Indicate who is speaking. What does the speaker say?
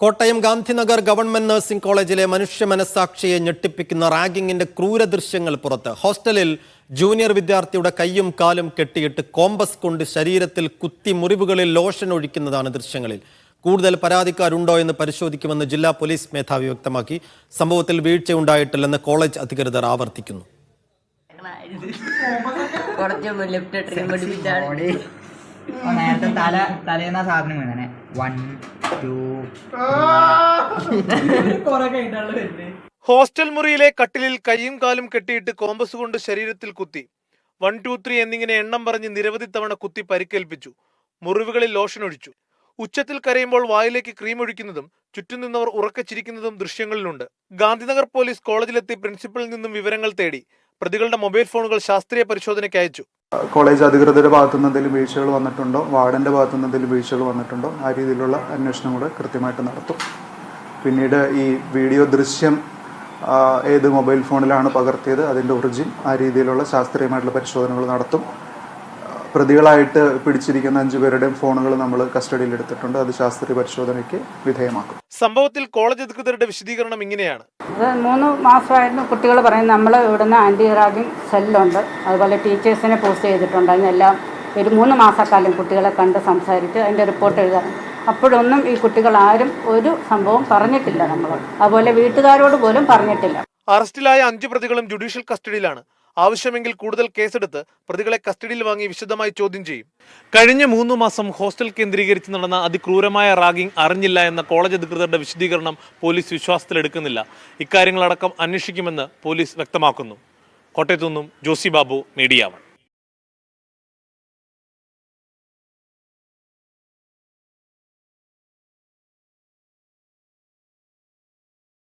Speaker 1: Kottayam Gandhinagar government nursing കോളേജിലെ മനുഷ്യ മനസാക്ഷിയെ ഞെട്ടിപ്പിക്കുന്ന റാഗിങ്ങിന്റെ ക്രൂര ദൃശ്യങ്ങൾ പുറത്ത്. ഹോസ്റ്റലിൽ ജൂനിയർ വിദ്യാർത്ഥിയുടെ കൈയും കാലും കെട്ടിയിട്ട് കോമ്പസ് കൊണ്ട് ശരീരത്തിൽ കുത്തി മുറിവുകളിൽ ലോഷൻ ഒഴിക്കുന്നതാണ് ദൃശ്യങ്ങളിൽ. കൂടുതൽ പരാതിക്കാരുണ്ടോ എന്ന് പരിശോധിക്കുമെന്ന് ജില്ലാ പോലീസ് മേധാവി വ്യക്തമാക്കി. സംഭവത്തിൽ വീഴ്ചയുണ്ടായിട്ടില്ലെന്ന് കോളേജ് അധികൃതർ ആവർത്തിക്കുന്നു.
Speaker 2: നേരത്തെ തലേന്ന സാധനം വീണേ 1 2
Speaker 3: ഹോസ്റ്റൽ മുറിയിലെ കട്ടിലിൽ കൈയും കാലും കെട്ടിയിട്ട് കോമ്പസ് കൊണ്ട് ശരീരത്തിൽ കുത്തി 1 2 3 എന്നിങ്ങനെ എണ്ണം പറഞ്ഞ് നിരവധി തവണ കുത്തി പരിക്കേൽപ്പിച്ചു. മുറിവുകളിൽ ലോഷൻ ഒഴിച്ചു. ഉച്ചത്തിൽ കരയുമ്പോൾ വായിലേക്ക് ക്രീം ഒഴിക്കുന്നതും ചുറ്റും നിന്നവർ ഉറക്കെ ചിരിക്കുന്നതും ദൃശ്യങ്ങളിലുണ്ട്. ഗാന്ധിനഗർ പോലീസ് കോളേജിലെത്തി പ്രിൻസിപ്പലിൽ നിന്നും വിവരങ്ങൾ തേടി. പ്രതികളുടെ മൊബൈൽ ഫോണുകൾ ശാസ്ത്രീയ പരിശോധനയ്ക്ക് അയച്ചു.
Speaker 4: കോളേജ് അധികൃതരുടെ ഭാഗത്തുനിന്ന് എന്തെങ്കിലും വീഴ്ചകൾ വന്നിട്ടുണ്ടോ, വാർഡന്റെ ഭാഗത്തുനിന്ന് എന്തെങ്കിലും വീഴ്ചകൾ വന്നിട്ടുണ്ടോ, ആ രീതിയിലുള്ള അന്വേഷണം കൂടെ കൃത്യമായിട്ട് നടത്തും. പിന്നീട് ഈ വീഡിയോ ദൃശ്യം ഏത് മൊബൈൽ ഫോണിലാണ് പകർത്തിയത്, അതിൻ്റെ ഒറിജിൻ, ആ രീതിയിലുള്ള ശാസ്ത്രീയമായിട്ടുള്ള പരിശോധനകൾ നടത്തും. പ്രതികളായിട്ട് പിടിച്ചിരിക്കുന്ന 5 പേരുടെയും ഫോണുകൾ നമ്മൾ കസ്റ്റഡിയിൽ എടുത്തിട്ടുണ്ട്. അത് ശാസ്ത്രീയ പരിശോധനയ്ക്ക് വിധേയമാക്കും.
Speaker 3: സംഭവത്തിൽ കോളേജ് അധികൃതരുടെ വിശദീകരണം ഇങ്ങനെയാണ്.
Speaker 5: 3 മാസമായിരുന്നു കുട്ടികൾ പറയുന്നത്. നമ്മൾ ഇവിടുന്ന് ആൻറ്റി റാഗിങ് സെല്ലുണ്ട്, അതുപോലെ ടീച്ചേഴ്സിനെ പോസ്റ്റ് ചെയ്തിട്ടുണ്ട്. അതിനെല്ലാം ഒരു 3 മാസക്കാലം കുട്ടികളെ കണ്ട് സംസാരിച്ച് അതിൻ്റെ റിപ്പോർട്ട് എഴുതാൻ. അപ്പോഴൊന്നും ഈ കുട്ടികൾ ആരും ഒരു സംഭവം പറഞ്ഞിട്ടില്ല. നമ്മൾ അതുപോലെ വീട്ടുകാരോട് പോലും പറഞ്ഞിട്ടില്ല.
Speaker 3: അറസ്റ്റിലായ 5 പ്രതികളും ജുഡീഷ്യൽ കസ്റ്റഡിയിലാണ്. ആവശ്യമെങ്കിൽ കൂടുതൽ കേസെടുത്ത് പ്രതികളെ കസ്റ്റഡിയിൽ വാങ്ങി വിശദമായി ചോദ്യം ചെയ്യും. കഴിഞ്ഞ 3 മാസം ഹോസ്റ്റൽ കേന്ദ്രീകരിച്ച് നടന്ന അതിക്രൂരമായ റാഗിംഗ് അറിഞ്ഞില്ല എന്ന കോളേജ് അധികൃതരുടെ വിശദീകരണം പോലീസ് വിശ്വാസത്തിലെടുക്കുന്നില്ല. ഇക്കാര്യങ്ങളടക്കം അന്വേഷിക്കുമെന്ന് പോലീസ് വ്യക്തമാക്കുന്നു. കോട്ടയത്തു നിന്നും ജോസി ബാബു, മീഡിയ 1.